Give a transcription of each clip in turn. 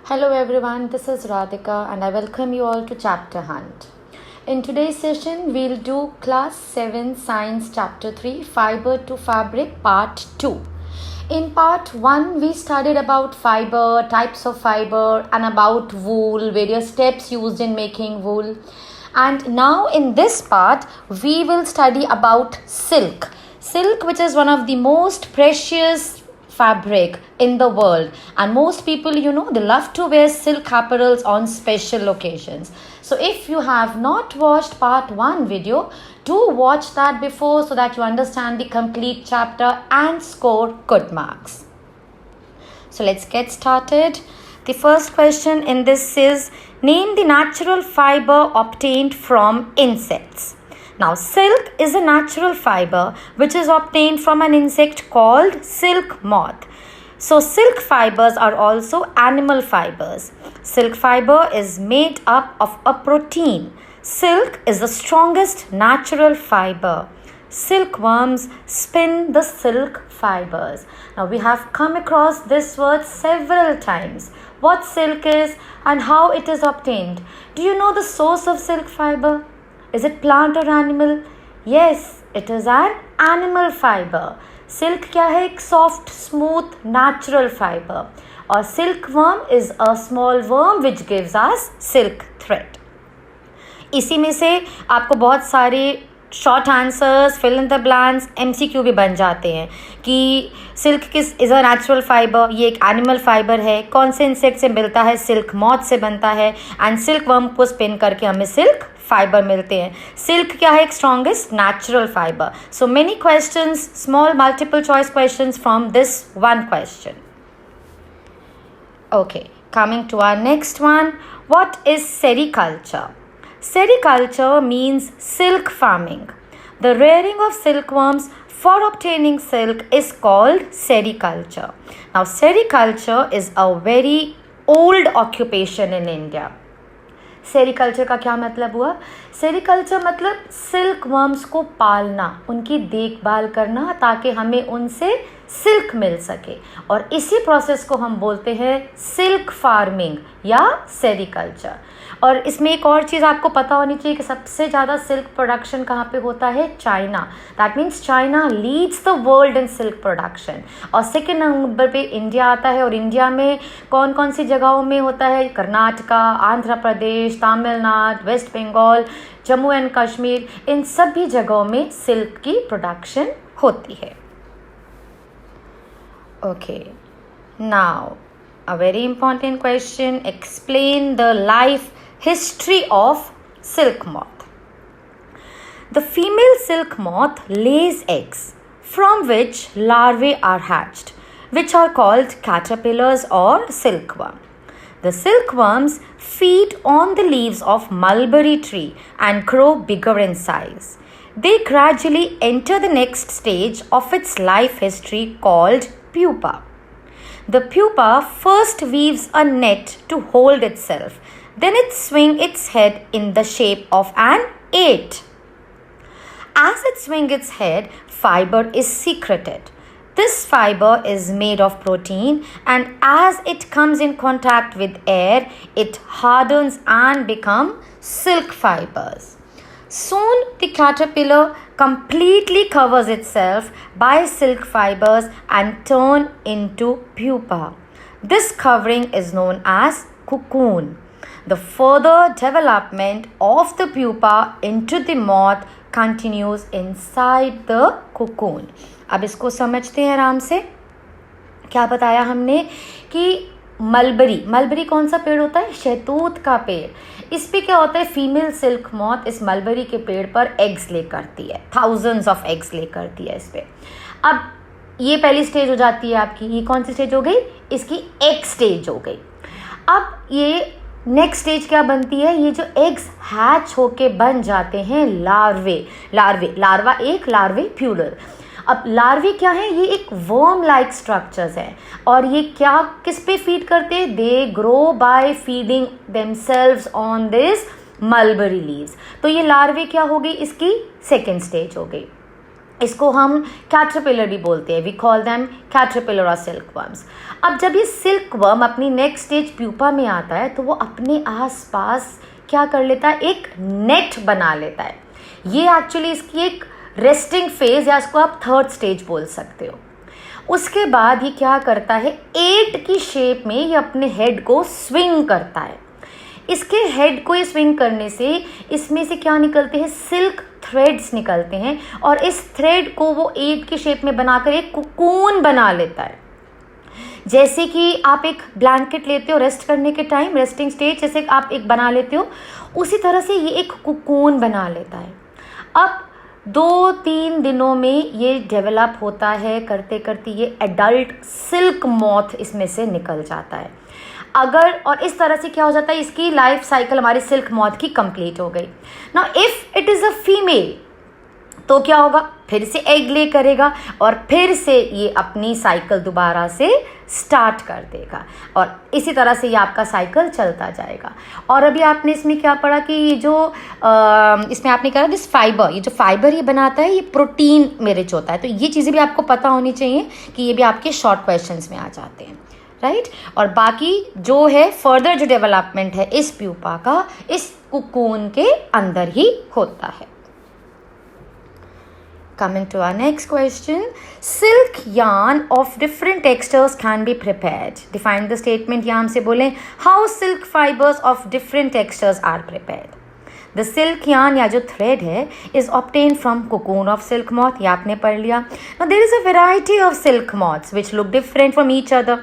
Hello everyone, this is Radhika and I welcome you all to Chapter Hunt. In today's session, we'll do Class 7 Science Chapter 3 Fiber to Fabric Part 2. In Part 1, we studied about fiber, types of fiber and about wool, various steps used in making wool. And now in this part, we will study about silk. Silk, which is one of the most precious fabric in the world, and most people they love to wear silk apparels on special occasions. So if you have not watched part 1 video, do watch that before so that you understand the complete chapter and score good marks. So let's get started. The first question in this is, name the natural fiber obtained from insects. Now, silk is a natural fiber which is obtained from an insect called silk moth. So, silk fibers are also animal fibers. Silk fiber is made up of a protein. Silk is the strongest natural fiber. Silkworms spin the silk fibers. Now, we have come across this word several times. What silk is and how it is obtained. Do you know the source of silk fiber? Is it plant or animal? Yes, it is an animal fiber. Silk क्या है? एक soft, smooth, natural fiber. और silkworm is a small worm which gives us silk thread. इसी में से आपको बहुत सारे short answers, fill in the blanks, MCQ भी बन जाते हैं कि सिल्क किस इज़ अ नेचुरल फाइबर, ये एक एनिमल फाइबर है, कौन से इंसेक्ट से मिलता है, सिल्क मॉथ से बनता है एंड सिल्क वर्म को स्पिन करके हमें सिल्क फाइबर मिलते हैं. सिल्क क्या है? एक strongest natural fibre. So many questions, small multiple choice questions from this one question. Okay, coming to our next one. What is sericulture? Sericulture means silk farming. The rearing of silkworms for obtaining silk is called sericulture. Now, sericulture is a very old occupation in India. Sericulture का क्या मतलब हुआ? Sericulture मतलब silk worms को पालना, उनकी देखभाल करना ताकि हमें उनसे सिल्क मिल सके, और इसी प्रोसेस को हम बोलते हैं सिल्क फार्मिंग या सेरिकल्चर. और इसमें एक और चीज़ आपको पता होनी चाहिए कि सबसे ज़्यादा सिल्क प्रोडक्शन कहाँ पे होता है? China. That means China leads the world in silk production. और सेकेंड नंबर पे इंडिया आता है. और इंडिया में कौन कौन सी जगहों में होता है? कर्नाटका, आंध्र प्रदेश, तमिलनाडु, वेस्ट बंगाल, जम्मू एंड कश्मीर, इन सभी जगहों में सिल्क की प्रोडक्शन होती है. Okay, now a very important question. Explain the life history of silk moth. The female silk moth lays eggs from which larvae are hatched, which are called caterpillars or silkworm. The silkworms feed on the leaves of mulberry tree and grow bigger in size. They gradually enter the next stage of its life history called pupa. The pupa first weaves a net to hold itself. Then it swings its head in the shape of an 8. As it swings its head, fiber is secreted. This fiber is made of protein, and as it comes in contact with air, it hardens and becomes silk fibers. Soon the caterpillar completely covers itself by silk fibers and turn into pupa. This covering is known as cocoon. The further development of the pupa into the moth continues inside the cocoon. अब इसको समझते हैं आराम से. क्या बताया हमने कि मलबरी कौन सा पेड़ होता है? शहतूत का पेड़. इस पे क्या होता है? फीमेल सिल्क मॉथ इस मलबरी के पेड़ पर एग्स ले करती है, थाउजेंड्स ऑफ एग्स ले करती है इस पे. अब ये पहली स्टेज हो जाती है आपकी. ये कौन सी स्टेज हो गई? इसकी एग स्टेज हो गई. अब ये नेक्स्ट स्टेज क्या बनती है? ये जो एग्स हैच होके बन जाते हैं लार्वा एक, लार्वे प्लूरल. अब लार्वे क्या है? ये एक वर्म लाइक स्ट्रक्चर्स हैं. और ये क्या किस पे फीड करते हैं? They grow by feeding themselves on this mulberry leaves. तो ये लार्वे क्या हो गई? इसकी सेकेंड स्टेज हो गई. इसको हम कैटरपिलर भी बोलते हैं, वी कॉल देम कैटरपिलर और सिल्क वर्म्स। अब जब ये सिल्क वर्म अपनी नेक्स्ट स्टेज प्यूपा में आता है तो वो अपने आसपास क्या कर लेता है, एक नेट बना लेता है। ये एक्चुअली इसकी एक रेस्टिंग फेज या इसको आप थर्ड स्टेज बोल सकते हो। उसके बाद ये क्या करता है, 8 की शेप में ये अपने हेड को स्विंग करता है। इसके हेड को ये स्विंग करने से इसमें से क्या निकलते हैं, सिल्क थ्रेड्स निकलते हैं और इस थ्रेड को वो 8 की शेप में बनाकर एक कुकून बना लेता है। जैसे कि आप एक ब्लैंकेट लेते हो रेस्ट करने के टाइम, रेस्टिंग स्टेज जैसे आप एक बना लेते हो, उसी तरह से ये एक कुकून बना लेता है। अब 2-3 दिनों में ये डेवलप होता है, करते करते ये एडल्ट सिल्क मॉथ इसमें से निकल जाता है। अगर और इस तरह से क्या हो जाता है, इसकी लाइफ साइकिल हमारी सिल्क मॉथ की कंप्लीट हो गई। Now if it is a female तो क्या होगा, फिर से एग ले करेगा और फिर से ये अपनी साइकिल दोबारा से स्टार्ट कर देगा और इसी तरह से ये आपका साइकिल चलता जाएगा। और अभी आपने इसमें क्या पढ़ा कि ये जो इसमें आपने कहा दिस फाइबर, ये जो फाइबर ये बनाता है ये प्रोटीन में रिच होता है। तो ये चीज़ें भी आपको पता होनी चाहिए कि ये भी आपके शॉर्ट क्वेश्चंस में आ जाते हैं, राइट। और बाकी जो है फर्दर जो डेवलपमेंट है इस प्यूपा का इस कुकून के अंदर ही होता है। Coming to our next question, silk yarn of different textures can be prepared. Define the statement, यहाँ हमसे बोलें how silk fibers of different textures are prepared. The silk yarn या जो thread है is obtained from cocoon of silk moth, ये आपने पढ़ लिया। Now there is a variety of silk moths which look different from each other.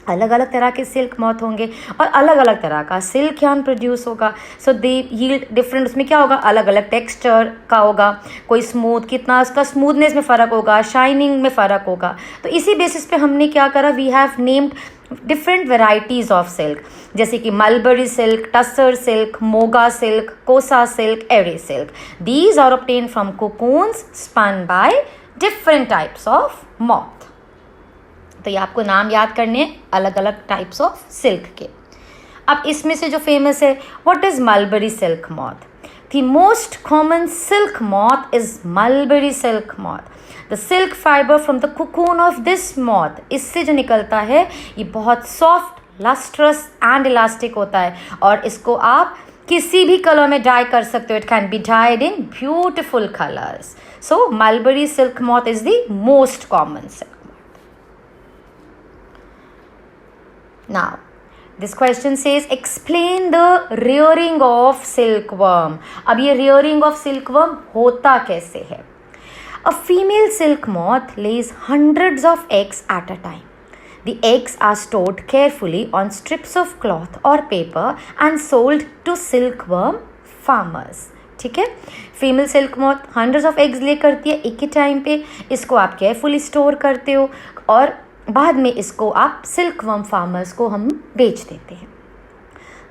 अलग अलग तरह के सिल्क मॉथ होंगे और अलग अलग तरह का सिल्क यार्न प्रोड्यूस होगा। सो दे यील्ड डिफरेंट, उसमें क्या होगा, अलग अलग टेक्सचर का होगा। कोई स्मूथ, कितना उसका स्मूथनेस में फ़र्क होगा, शाइनिंग में फ़र्क होगा। तो इसी बेसिस पे हमने क्या करा, we have named different varieties of silk, जैसे कि mulberry silk, tasar silk, muga silk, kosa silk, eri silk. These are obtained from cocoons spun by different types of moth. तो ये आपको नाम याद करने हैं अलग अलग टाइप्स ऑफ सिल्क के। अब इसमें से जो फेमस है, what is mulberry silk moth? The most common silk moth is mulberry silk moth. The silk fibre from the cocoon of this moth, इससे जो निकलता है ये बहुत सॉफ्ट, लस्ट्रस एंड इलास्टिक होता है और इसको आप किसी भी कलर में डाई कर सकते हो। It can be died in beautiful colours. So mulberry silk moth is the most common silk. Now, this question says explain the rearing of silkworm. अब ये rearing of silkworm होता कैसे है? A female silk moth lays hundreds of eggs at a time. The eggs are stored carefully on strips of cloth or paper and sold to silkworm farmers. ठीक है, female silk moth hundreds of eggs ले करती है एक ही time पे, इसको आप carefully store करते हो और बाद में इसको आप सिल्कवर्म फार्मर्स को हम बेच देते हैं।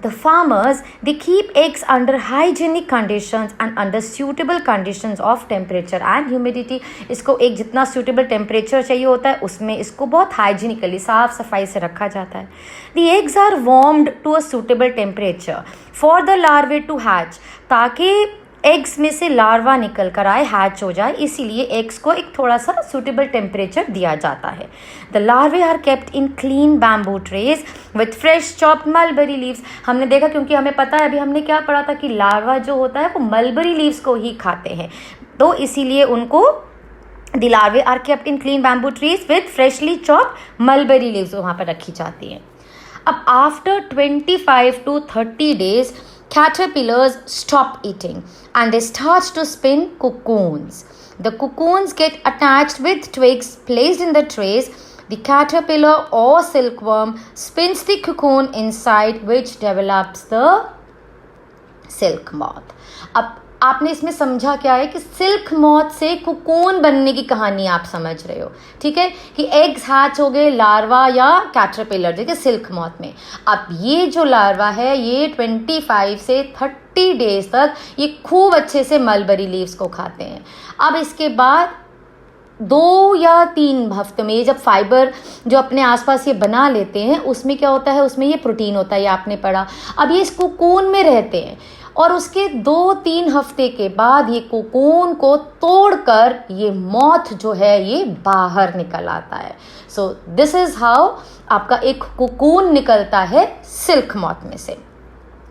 The farmers they keep eggs under hygienic conditions and under suitable conditions of temperature and humidity. इसको एक जितना सूटेबल टेम्परेचर चाहिए होता है उसमें इसको बहुत हाइजीनिकली साफ सफाई से रखा जाता है। The eggs are warmed to a suitable temperature for the larvae to hatch, ताकि एग्स में से लार्वा निकल कर आए, हैच हो जाए, इसीलिए एग्स को एक थोड़ा सा सूटेबल टेम्परेचर दिया जाता है। The larvae are kept in clean bamboo trays with fresh chopped mulberry leaves. हमने देखा, क्योंकि हमें पता है, अभी हमने क्या पढ़ा था कि लार्वा जो होता है वो मलबरी लीव्स को ही खाते हैं, तो इसीलिए उनको the larvae are kept in clean bamboo trees with freshly chopped mulberry leaves वहाँ पर रखी जाती हैं। अब after 25 to 30 days caterpillars stop eating and they start to spin cocoons. The cocoons get attached with twigs placed in the trays. The caterpillar or silkworm spins the cocoon inside, which develops the silk moth. अब आपने इसमें समझा क्या है कि silk moth से cocoon बनने की कहानी आप समझ रहे हो, ठीक है, कि एग्स हैच हो गए लार्वा या कैटरपिलर जैसे सिल्क मॉथ में। अब ये जो लार्वा है ये 25 से 30 डेज तक ये खूब अच्छे से मलबरी लीव्स को खाते हैं। अब इसके बाद 2 या 3 हफ्ते में, ये जब फाइबर जो अपने आसपास ये बना लेते हैं, उसमें क्या होता है, उसमें ये प्रोटीन होता है, ये आपने पढ़ा। अब ये इस कोकून में रहते हैं और उसके 2-3 हफ्ते के बाद ये कोकून को तोड़कर ये मॉथ जो है ये बाहर निकल आता है। सो दिस इज हाउ आपका एक कोकून निकलता है सिल्क मॉथ में से।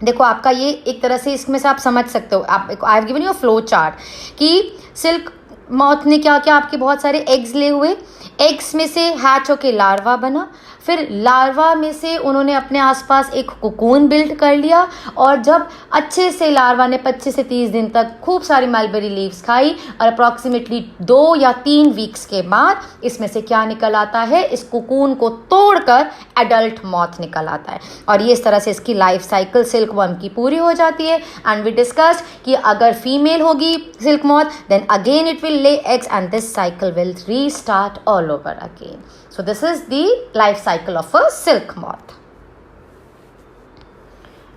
देखो आपका ये एक तरह से इसमें से आप समझ सकते हो, आप I have given you a flow chart कि सिल्क मॉथ ने क्या किया, आपके बहुत सारे एग्स ले हुए, एग्स में से हैच होके लार्वा बना, फिर लार्वा में से उन्होंने अपने आसपास एक कोकून बिल्ड कर लिया और जब अच्छे से लार्वा ने 25 से 30 दिन तक खूब सारी मलबेरी लीव्स खाई और अप्रॉक्सीमेटली 2 या 3 वीक्स के बाद इसमें से क्या निकल आता है, इस कोकून को तोड़कर एडल्ट मॉथ निकल आता है। और ये इस तरह से इसकी लाइफ साइकिल सिल्क वर्म की पूरी हो जाती है। एंड वी डिस्कस्ड कि अगर फीमेल होगी silk moth then again it will lay eggs and this cycle will restart all over again. So this is the life cycle of a silk moth.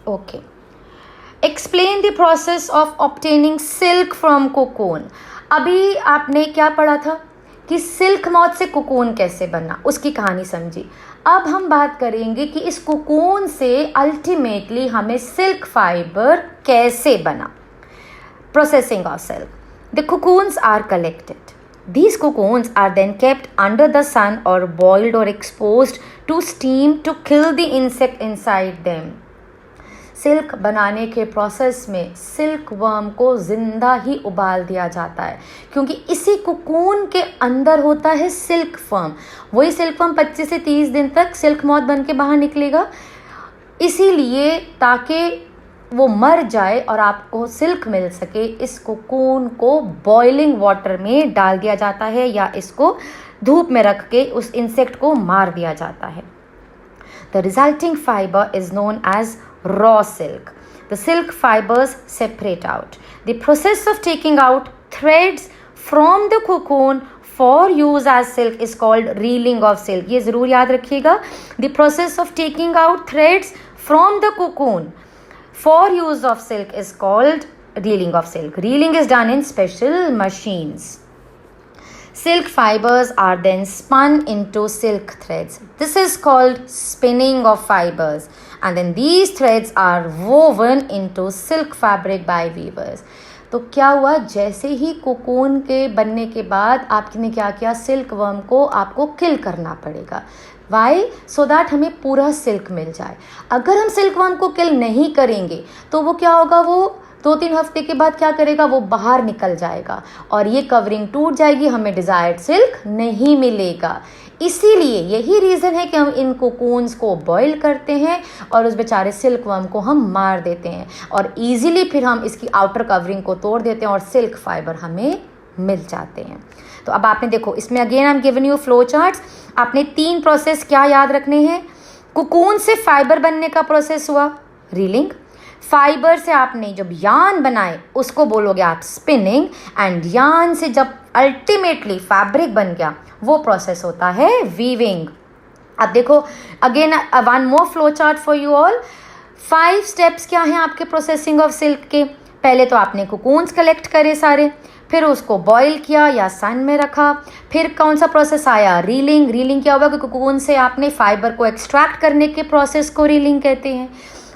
Okay. Explain the process of obtaining silk from cocoon. अभी आपने क्या पढ़ा था कि silk moth से cocoon कैसे बना, उसकी कहानी समझी। अब हम बात करेंगे कि इस कोकून से अल्टीमेटली हमें सिल्क फाइबर कैसे बना। Processing of silk. The cocoons are collected. These cocoons are then kept under the sun or boiled or exposed to steam to kill the insect inside them. Silk बनाने के process में silk worm को ज़िंदा ही उबाल दिया जाता है, क्योंकि इसी कोकून के अंदर होता है सिल्क वर्म। वही सिल्क वर्म 25 से 30 दिन तक सिल्क मॉथ बन के बाहर निकलेगा, इसीलिए ताकि वो मर जाए और आपको सिल्क मिल सके, इस कोकून को बॉइलिंग वाटर में डाल दिया जाता है या इसको धूप में रख के उस इंसेक्ट को मार दिया जाता है। The resulting fibre is known as raw silk. The silk fibres separate out. The process of taking out threads from the cocoon for use as silk is called reeling of silk. ये ज़रूर याद रखिएगा, the process of taking out threads from the cocoon for use of silk is called reeling of silk. Reeling is done in special machines. Silk fibers are then spun into silk threads. This is called spinning of fibers. And then these threads are woven into silk fabric by weavers. तो क्या हुआ, जैसे ही cocoon के बनने के बाद आपने क्या किया, सिल्क वर्म को आपको किल करना पड़ेगा। वाई? सो दैट हमें पूरा सिल्क मिल जाए। अगर हम सिल्क वर्म को किल नहीं करेंगे तो वो क्या होगा, वो 2-3 हफ्ते के बाद क्या करेगा, वो बाहर निकल जाएगा और ये कवरिंग टूट जाएगी, हमें डिज़ायर्ड सिल्क नहीं मिलेगा। इसीलिए यही रीज़न है कि हम इन कोकून्स को बॉईल करते हैं और उस बेचारे सिल्क वर्म को हम मार देते हैं और ईजिली फिर हम इसकी आउटर कवरिंग को तोड़ देते हैं और सिल्क फाइबर हमें मिल जाते हैं। तो अब आपने देखो, इसमें again I am given you flow charts. आपने 3 प्रोसेस क्या याद रखने हैं। कोकून से फाइबर बनने का प्रोसेस हुआ रीलिंग, फाइबर से आपने जब यान बनाए उसको बोलोगे आप स्पिनिंग, एंड यान से जब अल्टीमेटली फैब्रिक बन गया वो प्रोसेस होता है वीविंग। अब देखो again one more flow chart for you all. 5 steps क्या हैं आपके प्रोसेसिंग ऑफ सिल्क के। पहले तो आपने कोकून्स कलेक्ट करे सारे, फिर उसको बॉईल किया या सन में रखा, फिर कौन सा प्रोसेस आया, रीलिंग। रीलिंग क्या हुआ कि कोकून से आपने फाइबर को एक्सट्रैक्ट करने के प्रोसेस को रीलिंग कहते हैं।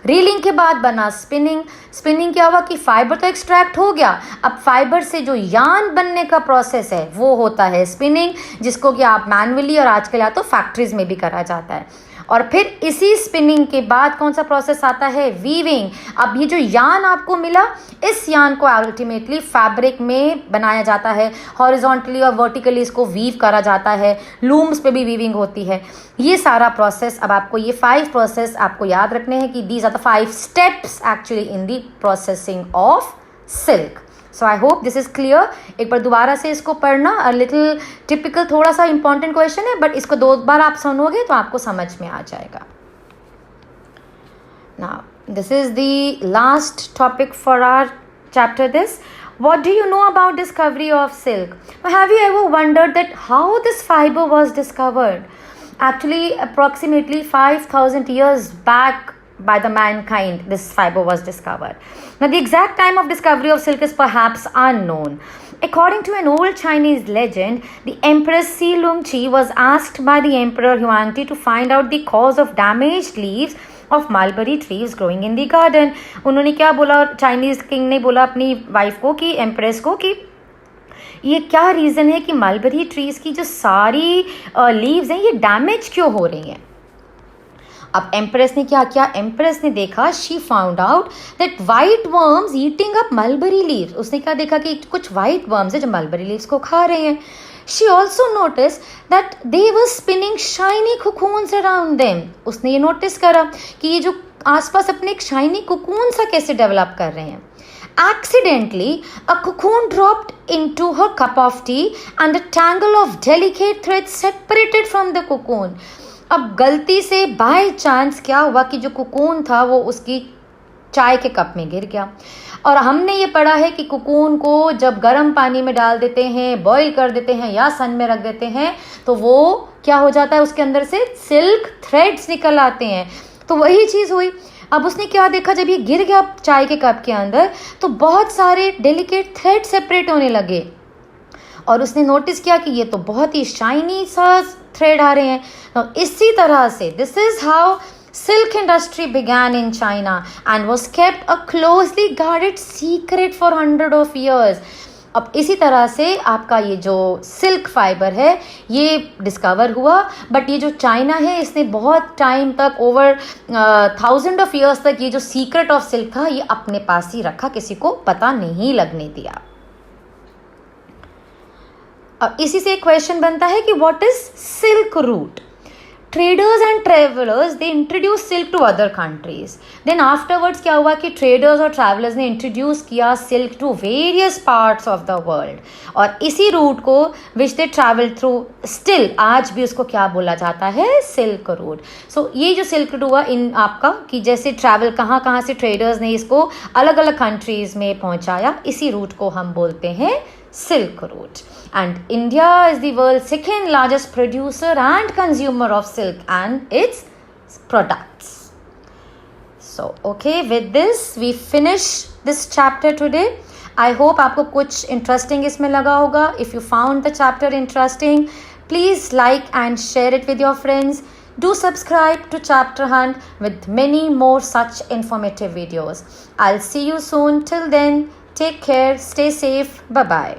रीलिंग के बाद बना स्पिनिंग। स्पिनिंग क्या हुआ कि फाइबर तो एक्सट्रैक्ट हो गया, अब फाइबर से जो यान बनने का प्रोसेस है वो होता है स्पिनिंग, जिसको कि आप मैनुअली और आजकल या तो फैक्ट्रीज में भी करा जाता है। और फिर इसी स्पिनिंग के बाद कौन सा प्रोसेस आता है, वीविंग। अब ये जो यान आपको मिला, इस यान को अल्टीमेटली फैब्रिक में बनाया जाता है, हॉरिजॉन्टली और वर्टिकली इसको वीव करा जाता है, लूम्स पे भी वीविंग होती है। ये सारा प्रोसेस, अब आपको ये 5 प्रोसेस आपको याद रखने हैं कि these are the 5 steps actually in the processing of silk. So I hope this is clear. एक बार दोबारा से इसको पढ़ना, अ लिटिल टिपिकल, थोड़ा सा इंपॉर्टेंट क्वेश्चन है, बट इसको 2 बार आप सुनोगे तो आपको समझ में आ जाएगा। Now this is the last topic for our chapter this. What do you know about discovery of silk? Have you ever wondered that how this fiber was discovered? Actually, approximately 5,000 years back by the mankind, this fiber was discovered. Now, the exact time of discovery of silk is perhaps unknown. According to an old Chinese legend, the Empress Si Lungqi was asked by the Emperor Huangdi to find out the cause of damaged leaves of mulberry trees growing in the garden. उन्होंने क्या बोला, Chinese king ने बोला अपनी wife को, कि empress को, कि ये क्या रीज़न है कि मलबरी ट्रीज़ की जो सारी लीव्स हैं ये डैमेज क्यों हो रही हैं. अब एम्प्रेस ने क्या किया, एम्प्रेस ने देखा, she found out that white worms eating up mulberry leaves. उसने क्या देखा कि कुछ वाइट वर्म्स है जो मलबरी लीव्स को खा रहे हैं. She also notice that they were spinning shiny cocoons around them. उसने ये नोटिस करा कि ये जो आसपास अपने एक शाइनी कुकून सा कैसे डेवलप कर रहे हैं. Accidentally, a cocoon dropped into her cup of tea and a tangle of delicate threads separated from the cocoon. अब गलती से बाय चांस क्या हुआ कि जो कुकून था वो उसकी चाय के कप में गिर गया. और हमने ये पढ़ा है कि कुकून को जब गर्म पानी में डाल देते हैं, बॉईल कर देते हैं या सन में रख देते हैं तो वो क्या हो जाता है, उसके अंदर से सिल्क थ्रेड्स निकल आते हैं. तो वही चीज़ हुई. अब उसने क्या देखा, जब ये गिर गया चाय के कप के अंदर तो बहुत सारे डेलिकेट थ्रेड सेपरेट होने लगे. और उसने नोटिस किया कि ये तो बहुत ही शाइनी सा थ्रेड आ रहे हैं. तो इसी तरह से this is how silk industry began in China and was kept a closely guarded secret for 100 of years. अब इसी तरह से आपका ये जो सिल्क फाइबर है ये डिस्कवर हुआ, बट ये जो चाइना है इसने बहुत टाइम तक, ओवर 1000 ऑफ ईयर्स तक, ये जो सीक्रेट ऑफ सिल्क था ये अपने पास ही रखा, किसी को पता नहीं लगने दिया. अब इसी से एक क्वेश्चन बनता है कि what is silk route. Traders and travelers they introduce silk to other countries. Then afterwards क्या हुआ कि traders और travelers ने introduce किया silk to various parts of the world. और इसी रूट को which they travel through still आज भी उसको क्या बोला जाता है, silk route. So ये जो silk route हुआ इन आपका कि जैसे travel कहाँ कहाँ से traders ने इसको अलग अलग countries में पहुँचाया, इसी रूट को हम बोलते हैं Silk Route. And India is the world's second largest producer and consumer of silk and its products. So, okay, with this we finish this chapter today. I hope आपको कुछ interesting इसमें लगा होगा. If you found the chapter interesting, please like and share it with your friends. Do subscribe to Chapter Hunt with many more such informative videos. I'll see you soon. Till then, take care, stay safe, bye-bye.